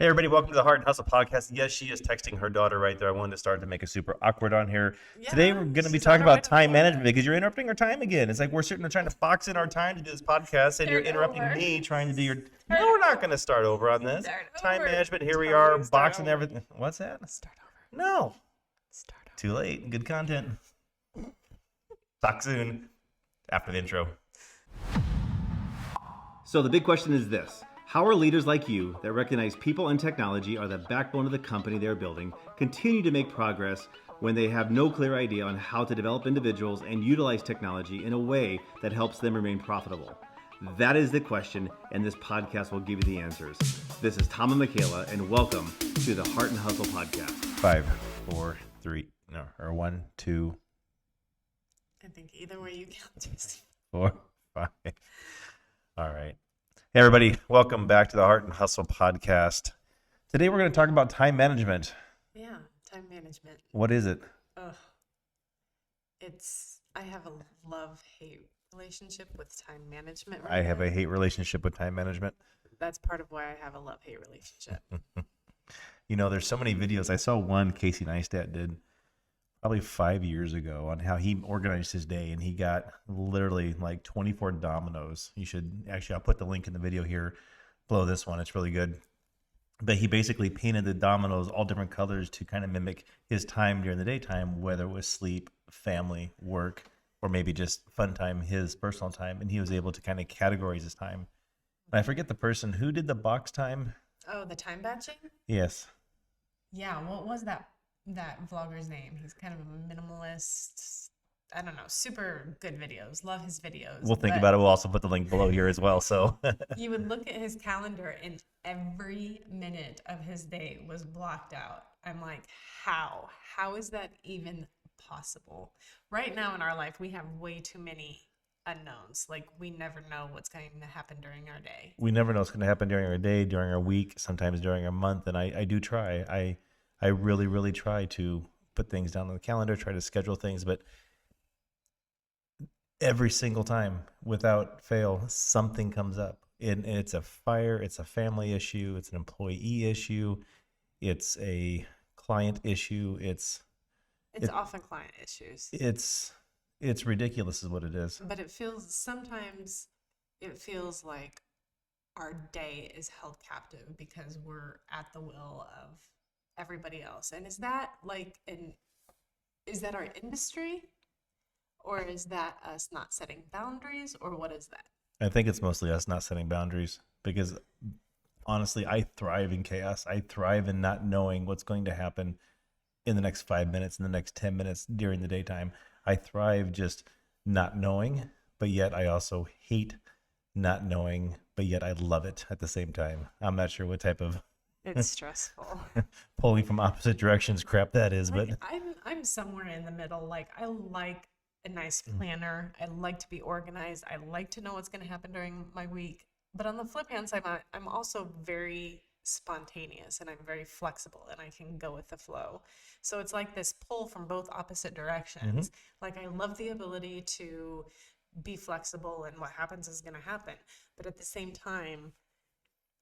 Hey everybody, welcome to the Heart and Hustle podcast. Yes, she is texting her daughter right there. I wanted to start to make it super awkward on here. Today we're going to be talking about time management because you're interrupting our time again. It's like we're sitting there trying to box in our time to do this podcast and you're interrupting me trying to do your... No, we're not going to start over on this. Time management, here we are, boxing everything. What's that? Start over. No. Start over. Too late. Good content. Talk soon after the intro. So the big question is this. How are leaders like you that recognize people and technology are the backbone of the company they're building continue to make progress when they have no clear idea on how to develop individuals and utilize technology in a way that helps them remain profitable? That is the question, and this podcast will give you the answers. This is Tom and Michaela, and welcome to the Heart and Hustle podcast. 5, 4, 3, no, or 1, 2, I think either way you count. Just 4, 5. All right. Hey, everybody. Welcome back to the Heart and Hustle podcast. Today, we're going to talk about time management. yeah, time management. What is it? Ugh. I have a love-hate relationship with time management. I have a hate relationship with time management. That's part of why I have a love-hate relationship. You know, there's so many videos. I saw one Casey Neistat did probably 5 years ago on how he organized his day, and he got literally like 24 dominoes. You should actually, I'll put the link in the video here below this one. It's really good. But he basically painted the dominoes all different colors to kind of mimic his time during the daytime, whether it was sleep, family, work, or maybe just fun time, his personal time. And he was able to kind of categorize his time. And I forget the person who did the box time. Oh, the time batching? Yes. Yeah, what was that vlogger's name? He's kind of a minimalist. I don't know. Super good videos. Love his videos. We'll think about it. We'll also put the link below here as well. So you would look at his calendar and every minute of his day was blocked out. I'm like, how? How is that even possible? Right now in our life, we have way too many unknowns. Like, we never know what's going to happen during our day. We never know what's going to happen during our day, during our week, sometimes during our month. And I do try. I really, really try to put things down on the calendar, try to schedule things, but every single time, without fail, something comes up. And it's a fire, it's a family issue, it's an employee issue, it's a client issue, It's often client issues. It's ridiculous is what it is. But sometimes it feels like our day is held captive because we're at the will of everybody else. And is that our industry, or is that us not setting boundaries, or what is that? I think it's mostly us not setting boundaries, because honestly, I thrive in chaos. I thrive in not knowing what's going to happen in the next 5 minutes, in the next 10 minutes during the daytime. I thrive just not knowing, but yet I also hate not knowing, but yet I love it at the same time. I'm not sure what type of It's stressful. pulling from opposite directions crap that is, but I'm somewhere in the middle. Like, I like a nice planner. I like to be organized. I like to know what's going to happen during my week. But on the flip hand side, I'm also very spontaneous, and I'm very flexible, and I can go with the flow. So it's like this pull from both opposite directions. Like, I love the ability to be flexible, and what happens is going to happen. But at the same time,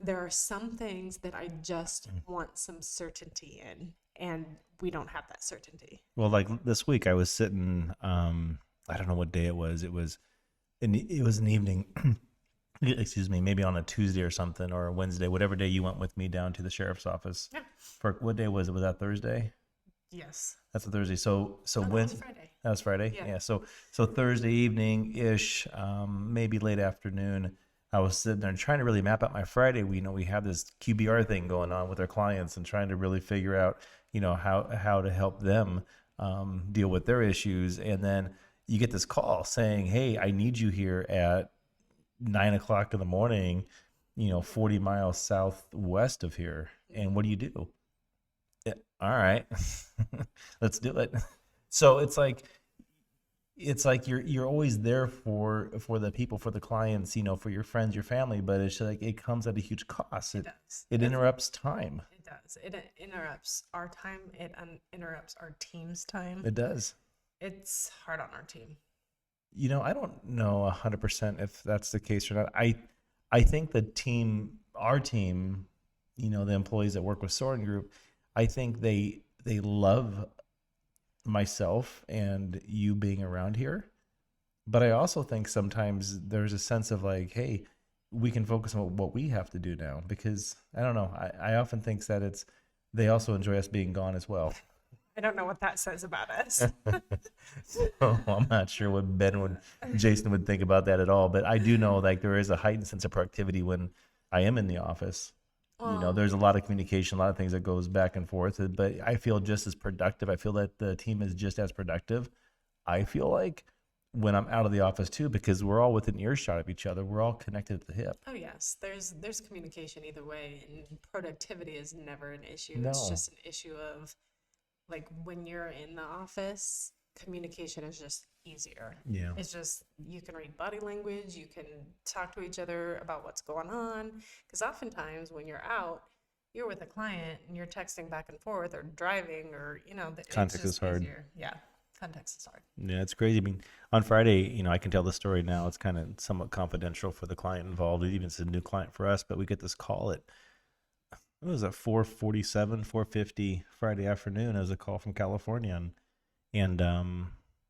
there are some things that I just want some certainty in, and we don't have that certainty. well, like this week I was sitting, I don't know what day it was. It was an evening, excuse me, maybe on a Tuesday or something, or a Wednesday, whatever day you went with me down to the sheriff's office. Yeah. For what day was it? Was that Thursday? Yes. That's a Thursday. So No, when that was Friday. that was Friday. Yeah. Yeah. So Thursday evening ish, maybe late afternoon, I was sitting there trying to really map out my Friday. We have this QBR thing going on with our clients, and trying to really figure out, how to help them deal with their issues. And then you get this call saying, "Hey, I need you here at 9:00 in the morning, 40 miles southwest of here." And what do you do? Yeah, all right, let's do it. So it's like you're always there for the people, for the clients, for your friends, your family, but it's like it comes at a huge cost. It does. It interrupts time. It does. It interrupts our time. It interrupts our team's time. It does. It's hard on our team. I don't know 100% if that's the case or not. I think our team the employees that work with Soaring Group, I think they love myself and you being around here. But I also think sometimes there's a sense of like, hey, we can focus on what we have to do now, because I don't know. I often think that they also enjoy us being gone as well. I don't know what that says about us. So I'm not sure what Jason would think about that at all. But I do know like there is a heightened sense of productivity when I am in the office. There's a lot of communication, a lot of things that goes back and forth, but I feel just as productive. I feel that the team is just as productive. I feel like when I'm out of the office too, because we're all within earshot of each other. We're all connected at the hip. Oh yes, there's communication either way, and productivity is never an issue. It's No. just an issue of like when you're in the office, communication is just easier. Yeah. It's just you can read body language, you can talk to each other about what's going on. Because oftentimes when you're out, you're with a client and you're texting back and forth or driving or it's Context is just hard. easier. Yeah, context is hard. Yeah, it's crazy. I mean, on Friday, I can tell the story now. It's kind of somewhat confidential for the client involved. It even it's a new client for us, but we get this call at it was at 4:47, 4:50 Friday afternoon. It was a call from California, and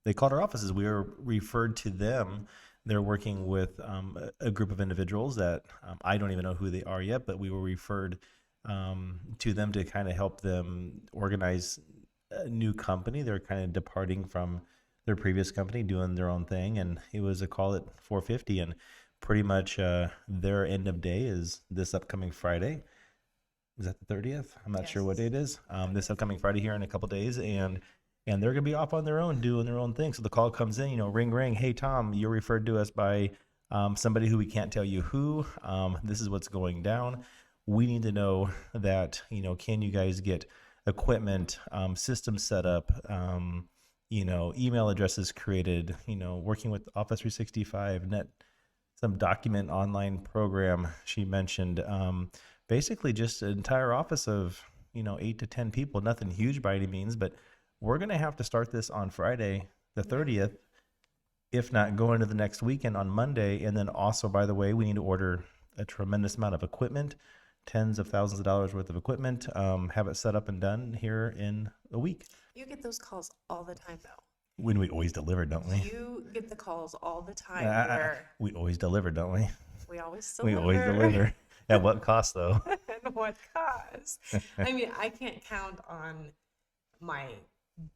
they called our offices. We were referred to them. They're working with a group of individuals that I don't even know who they are yet, but we were referred to them to kind of help them organize a new company. They're kind of departing from their previous company, doing their own thing, and it was a call at 4:50, and pretty much their end of day is this upcoming Friday. Is that the 30th? I'm not sure what Yes. date it is. This upcoming Friday here in a couple days, and they're gonna be off on their own, doing their own thing. So the call comes in, ring, ring. Hey, Tom, you're referred to us by somebody who we can't tell you who. This is what's going down. We need to know that, can you guys get equipment, systems set up, email addresses created, working with Office 365, some document online program she mentioned. Basically just an entire office of 8 to 10 people, nothing huge by any means, but we're going to have to start this on Friday the 30th, if not go into the next weekend on Monday. And then also, by the way, we need to order a tremendous amount of equipment, tens of thousands of dollars worth of equipment, have it set up and done here in a week. You get those calls all the time though. When we always deliver, don't we? You get the calls all the time where We always deliver, don't we? we always We deliver. always deliver. At what cost, though? And what cost? I mean, I can't count on my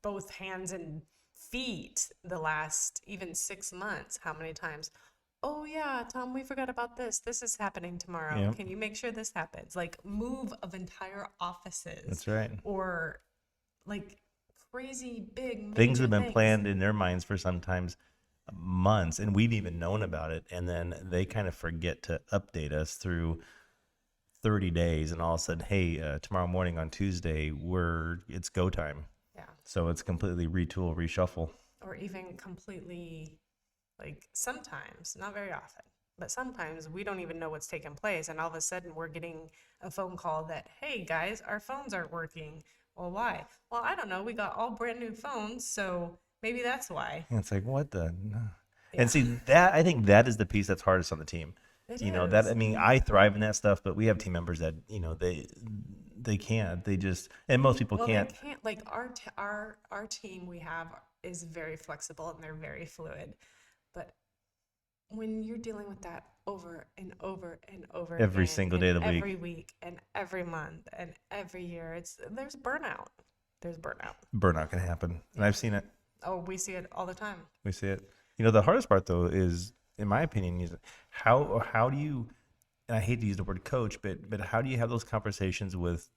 both hands and feet the last even 6 months how many times, oh yeah, Tom, we forgot about this. This is happening tomorrow. Yep. Can you make sure this happens? Like move of entire offices. That's right. Or like crazy big Things major have been things. planned in their minds for sometimes months, and we've even known about it, and then they kind of forget to update us through 30 days, and all of a sudden, hey, tomorrow morning on Tuesday, it's go time. Yeah. So it's completely retool, reshuffle. Or even completely, like sometimes, not very often, but sometimes we don't even know what's taking place. And all of a sudden we're getting a phone call that, hey guys, our phones aren't working. Well, why? Well, I don't know. We got all brand new phones, so maybe that's why. And it's like, what the? No. Yeah. And see, I think that is the piece that's hardest on the team. It That, is. I mean, I thrive in that stuff, but we have team members that, they can't. They just, and most people Well, can't. they can't, like our team we have is very flexible and they're very fluid. But when you're dealing with that over and over and over Every again, single day of and the week. every week and every month and every year, there's burnout. There's burnout. Burnout can happen. And I've seen it. Oh, we see it all the time. We see it. The hardest part though is, in my opinion, is how do you, and I hate to use the word coach, but how do you have those conversations with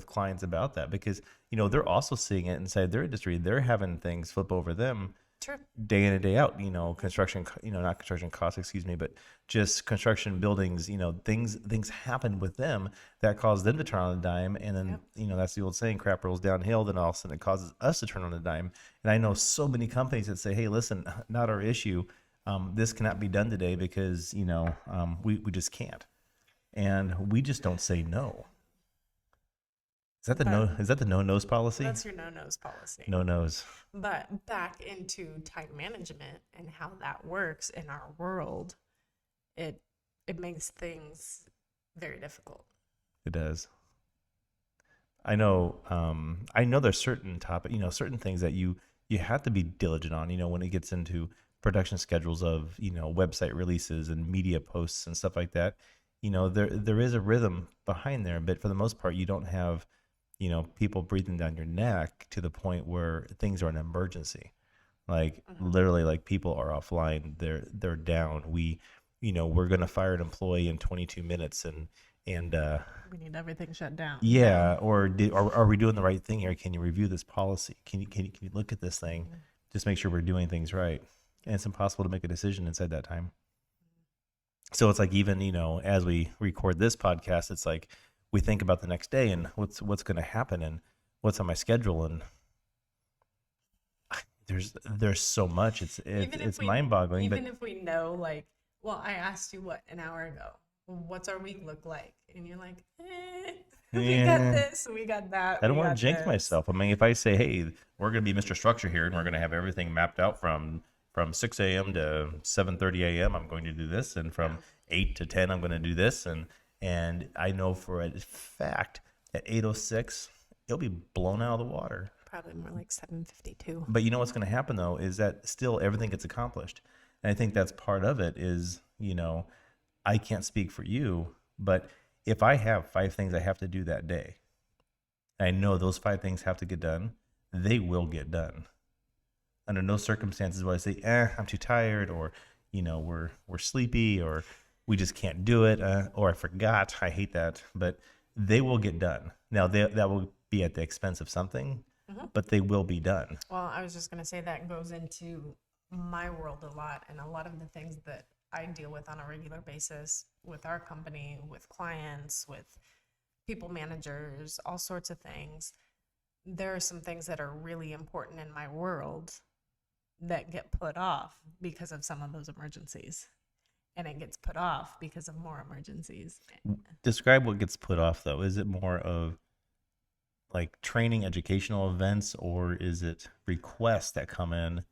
clients about that? Because they're also seeing it inside their industry. They're having things flip over them True. day in and day out. Construction, not construction costs, excuse me, but just construction buildings. Things happen with them that cause them to turn on a dime, and then Yep. that's the old saying: crap rolls downhill. Then all of a sudden, it causes us to turn on a dime. And I know so many companies that say, "Hey, listen, not our issue. This cannot be done today because we just can't," and we just don't say no. Is that the But- no? Is that the no nose policy? That's your no-nos policy. No nose. But back into time management and how that works in our world, it makes things very difficult. It does. I know there's certain topic, certain things that you have to be diligent on, when it gets into production schedules of, website releases and media posts and stuff like that. There is a rhythm behind there, but for the most part, you don't have, people breathing down your neck to the point where things are an emergency. Like literally, like people are offline, they're down. We're gonna fire an employee in 22 minutes, and We need everything shut down. yeah, or are we doing the right thing here? Can you review this policy? Can you look at this thing? Just make sure we're doing things right. And it's impossible to make a decision inside that time. So it's like, even, as we record this podcast, it's like we think about the next day and what's going to happen and what's on my schedule, and there's so much. It's mind-boggling, but Even if we know, like, well, I asked you what an hour ago. What's our week look like? And you're like, we got yeah. this, we got that. I don't we want got to jinx this. myself. I mean, if I say, "Hey, we're going to be Mr. Structure here, and we're going to have everything mapped out from 6 a.m. to 7:30 a.m., I'm going to do this, and from 8 to 10, I'm going to do this," and I know for a fact at 8:06, it'll be blown out of the water. Probably more like 7:52. But you know what's going to happen though is that still everything gets accomplished, and I think that's part of it. Is I can't speak for you, but if I have 5 things I have to do that day, I know those 5 things have to get done, they will get done. Under no circumstances will I say, I'm too tired, or, we're sleepy, or we just can't do it, or I forgot. I hate that. But they will get done. Now, that will be at the expense of something, but they will be done. Well, I was just going to say that goes into my world a lot, and a lot of the things that I deal with on a regular basis with our company, with clients, with people managers, all sorts of things. There are some things that are really important in my world that get put off because of some of those emergencies. And it gets put off because of more emergencies. Describe what gets put off, though. Is it more of like training, educational events, or is it requests that come in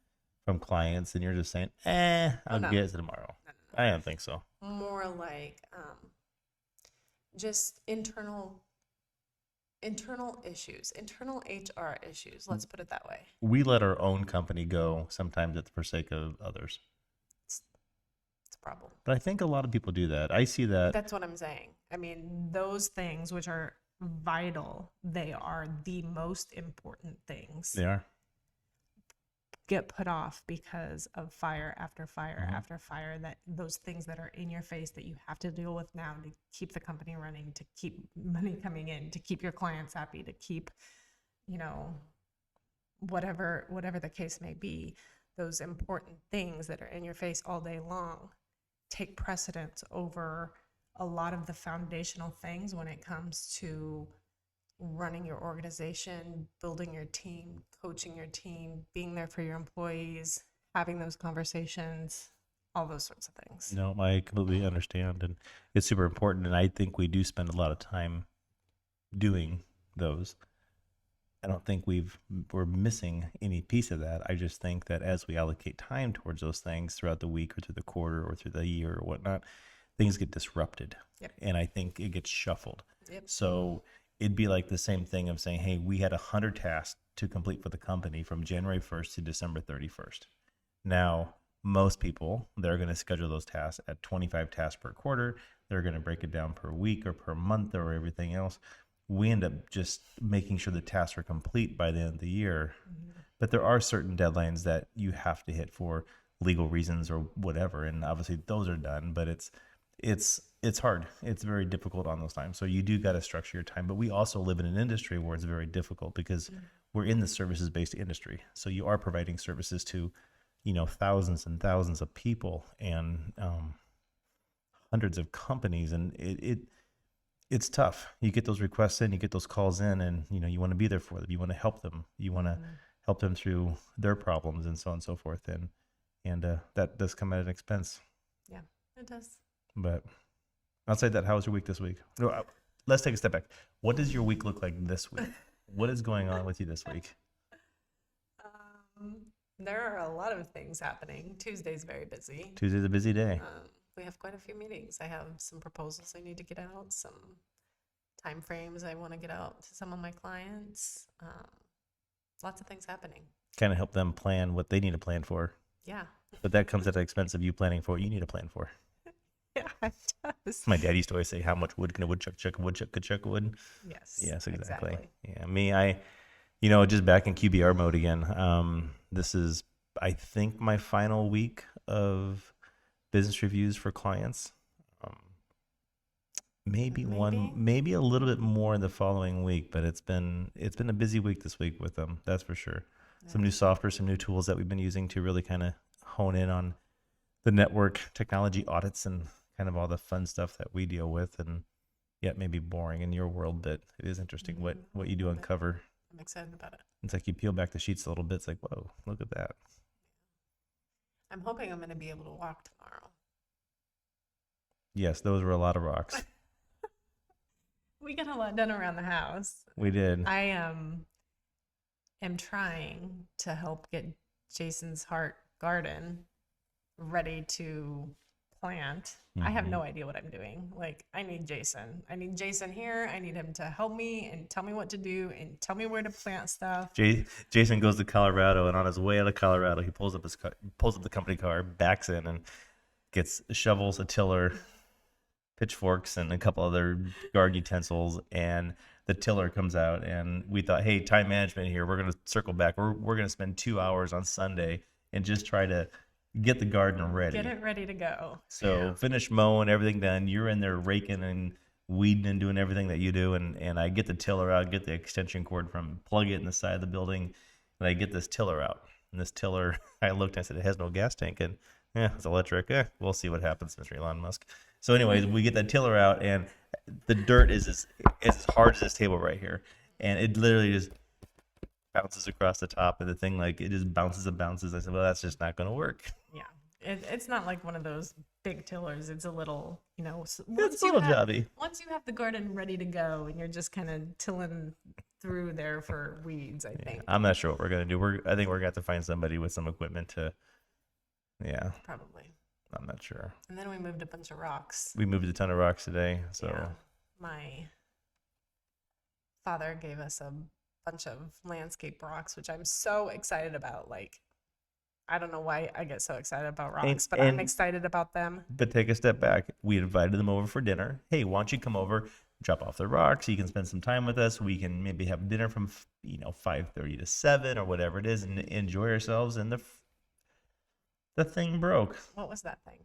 from clients and you're just saying, I'll no. get it tomorrow? I don't think so. More like just internal issues, internal HR issues. Let's put it that way. We let our own company go sometimes at the forsake of others. It's a problem. But I think a lot of people do that. I see that. That's what I'm saying. I mean, those things which are vital, they are the most important things, They are. get put off because of fire after fire after fire, that those things that are in your face that you have to deal with now to keep the company running, to keep money coming in, to keep your clients happy, to keep, whatever the case may be. Those important things that are in your face all day long take precedence over a lot of the foundational things when it comes to running your organization, building your team, coaching your team, being there for your employees, having those conversations, all those sorts of things. No, I completely understand. And it's super important. And I think we do spend a lot of time doing those. I don't think we're missing any piece of that. I just think that as we allocate time towards those things throughout the week or through the quarter or through the year or whatnot, things get disrupted. Yep. And I think it gets shuffled. Yep. So it'd be like the same thing of saying, hey, we had 100 tasks to complete for the company from January 1st to December 31st. Now, most people, they're going to schedule those tasks at 25 tasks per quarter. They're going to break it down per week or per month or everything else. We end up just making sure the tasks are complete by the end of the year. But there are certain deadlines that you have to hit for legal reasons or whatever. And obviously those are done, but it's hard. It's very difficult on those times. So you do got to structure your time. But we also live in an industry where it's very difficult because we're in the services-based industry. So you are providing services to, thousands and thousands of people and hundreds of companies. And it's tough. You get those requests in, you get those calls in, and, you want to be there for them. You want to help them. You want to help them through their problems and so on and so forth. And that does come at an expense. Yeah, it does. But outside that, how was your week this week? No, let's take a step back. What does your week look like this week? What is going on with you this week? There are a lot of things happening. Tuesday's very busy. Tuesday's a busy day. We have quite a few meetings. I have some proposals I need to get out, some time frames I want to get out to some of my clients. Lots of things happening. Kind of help them plan what they need to plan for. Yeah. But that comes at the expense of you planning for what you need to plan for. Yeah, it does. My dad used to always say, how much wood can a woodchuck chuck? A woodchuck could chuck wood. Yes. Yes, exactly. Exactly. Yeah, me, just back in QBR mode again. This is, I think, my final week of business reviews for clients. Maybe a little bit more in the following week, but it's been a busy week this week with them. That's for sure. Yeah. Some new software, some new tools that we've been using to really kind of hone in on the network technology audits and kind of all the fun stuff that we deal with, and yet maybe boring in your world, but it is interesting what you do uncover. I'm excited about it. It's like you peel back the sheets a little bit. It's like, whoa, look at that. I'm hoping I'm going to be able to walk tomorrow. Yes, those were a lot of rocks. We got a lot done around the house. We did. I am trying to help get Jason's heart garden ready to plant. I have no idea what I'm doing. Like, I need Jason. I need Jason here. I need him to help me and tell me what to do and tell me where to plant stuff. Jason goes to Colorado, and on his way out of Colorado, he pulls up the company car, backs in, and gets shovels, a tiller, pitchforks, and a couple other garden utensils. And the tiller comes out, and we thought, hey, time management here. We're going to circle back. We're going to spend 2 hours on Sunday and just try to get the garden ready. Get it ready to go. So finish mowing, everything done. You're in there raking and weeding and doing everything that you do. And I get the tiller out, get the extension cord plug it in the side of the building, and I get this tiller out. And this tiller, I looked and I said, it has no gas tank. And it's electric. We'll see what happens, Mr. Elon Musk. So anyways, we get that tiller out, and the dirt is as hard as this table right here. And it literally just bounces across the top of the thing. Like, it just bounces and bounces. I said, well, that's just not going to work. Yeah. It's not like one of those big tillers. It's a little, It's a little jobby. Once you have the garden ready to go and you're just kind of tilling through there for weeds, I think. I'm not sure what we're going to do. I think we're going to have to find somebody with some equipment to, Probably. I'm not sure. And then we moved a bunch of rocks. We moved a ton of rocks today. So Yeah. My father gave us a bunch of landscape rocks, which I'm so excited about. Like, I don't know why I get so excited about rocks, but I'm excited about them. But take a step back. We invited them over for dinner. Hey, why don't you come over, drop off the rocks? You can spend some time with us. We can maybe have dinner from 5:30 to 7 or whatever it is, and enjoy ourselves. And the thing broke. What was that thing?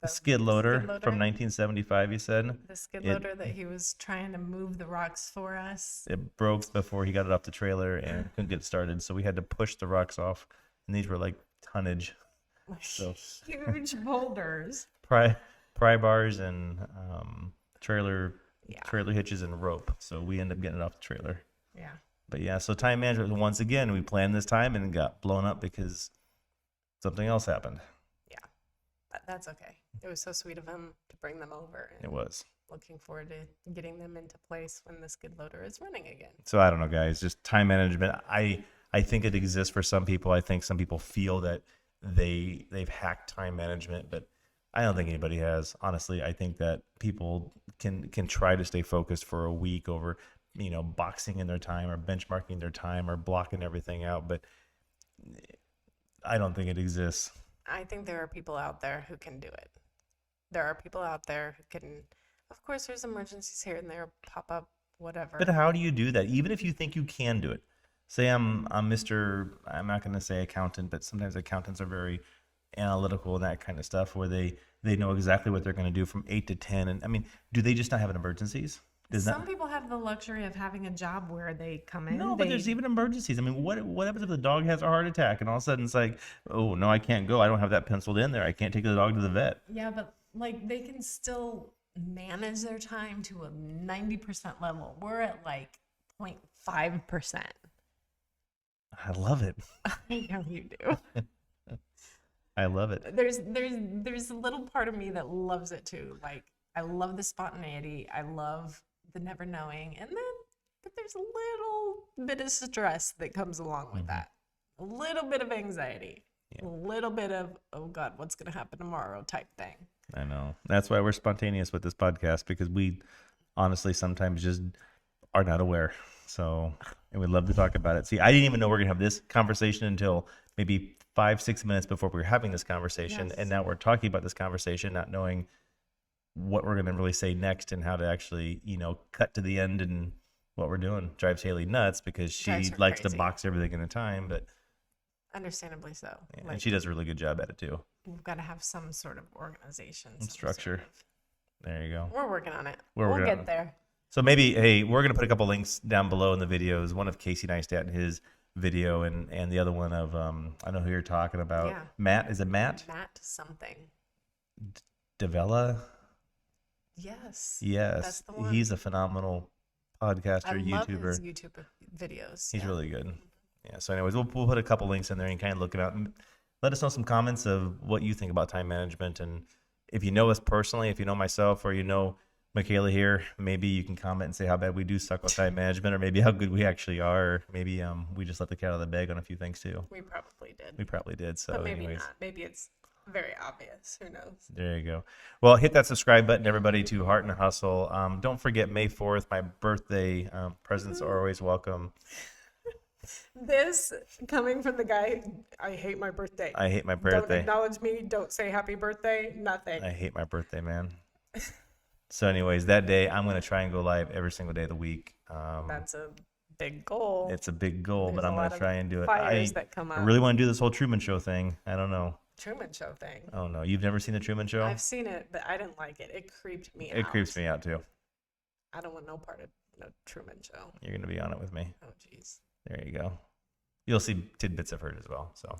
The skid loader from 1975, you said? The skid loader that he was trying to move the rocks for us. It broke before he got it off the trailer and couldn't get started. So we had to push the rocks off. And these were like tonnage. So huge boulders. Pry bars and trailer hitches and rope. So we ended up getting it off the trailer. Yeah. But yeah, so time management, once again, we planned this time and it got blown up because something else happened. Yeah. But that's okay. It was so sweet of him to bring them over. And it was. Looking forward to getting them into place when the skid loader is running again. So I don't know, guys, just time management. I think it exists for some people. I think some people feel that they've hacked time management, but I don't think anybody has. Honestly, I think that people can try to stay focused for a week over, boxing in their time or benchmarking their time or blocking everything out, but I don't think it exists. I think there are people out there who can do it. There are people out there who can, of course, there's emergencies here and there, pop up, whatever. But how do you do that? Even if you think you can do it. Say I'm Mr. I'm not going to say accountant, but sometimes accountants are very analytical and that kind of stuff where they know exactly what they're going to do from 8 to 10. And I mean, do they just not have emergencies? Some people have the luxury of having a job where they come in. No, but there's even emergencies. I mean, what happens if the dog has a heart attack and all of a sudden it's like, oh, no, I can't go. I don't have that penciled in there. I can't take the dog to the vet. Yeah, but like they can still manage their time to a 90% level. We're at like 0.5%. I love it. I know you do. I love it. There's a little part of me that loves it too. Like, I love the spontaneity. I love the never knowing. But there's a little bit of stress that comes along with that. A little bit of anxiety. Yeah. A little bit of, oh God, what's going to happen tomorrow type thing. I know. That's why we're spontaneous with this podcast, because we honestly sometimes just are not aware. So, and we'd love to talk about it. See, I didn't even know we are going to have this conversation until maybe 5-6 minutes before we were having this conversation. Yes. And now we're talking about this conversation, not knowing what we're going to really say next and how to actually, cut to the end and what we're doing. Drives Haley nuts because she Drives her likes to crazy. box everything in a time, but Understandably so. yeah, Like, and she does a really good job at it too. we've got to have some sort of organization, some Structure. sort of- There you go. We're working on it. We're We'll working on get it. there. So maybe, hey, we're going to put a couple links down below in the videos. One of Casey Neistat in his video, and the other one of, I know who you're talking about. Yeah. Matt, is it Matt? Matt something. Davella? Yes. Yes. That's the one. He's a phenomenal podcaster, I love YouTuber. his YouTube videos. He's yeah. really good. Yeah. So anyways, we'll put a couple links in there and kind of look it out. And let us know some comments of what you think about time management. And if you know us personally, if you know myself or you know Michaela here, maybe you can comment and say how bad we do suck with time management, or maybe how good we actually are. Or maybe we just let the cat out of the bag on a few things too. We probably did. We probably did. So but maybe anyways. not. Maybe it's very obvious. Who knows? There you go. Well, hit that subscribe button, everybody, to Heart and Hustle. Don't forget May 4th, my birthday. Presents are always welcome. This coming from the guy, I hate my birthday. I hate my Don't birthday. acknowledge me. Don't say happy birthday. Nothing. I hate my birthday, man. So anyways, that day, I'm going to try and go live every single day of the week. That's a big goal. It's a big goal, but There's I'm a going lot to of try and do it. fires that come I up. really want to do this whole Truman Show thing. I don't know. Truman Show thing. Oh, no. You've never seen the Truman Show? I've seen it, but I didn't like it. It creeped me out. It creeps me out, too. I don't want no part of no Truman Show. You're going to be on it with me. Oh, jeez. There you go. You'll see tidbits of her as well. So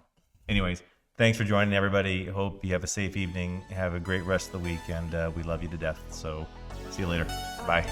anyways, thanks for joining, everybody. Hope you have a safe evening. Have a great rest of the week, and we love you to death. So see you later. Bye.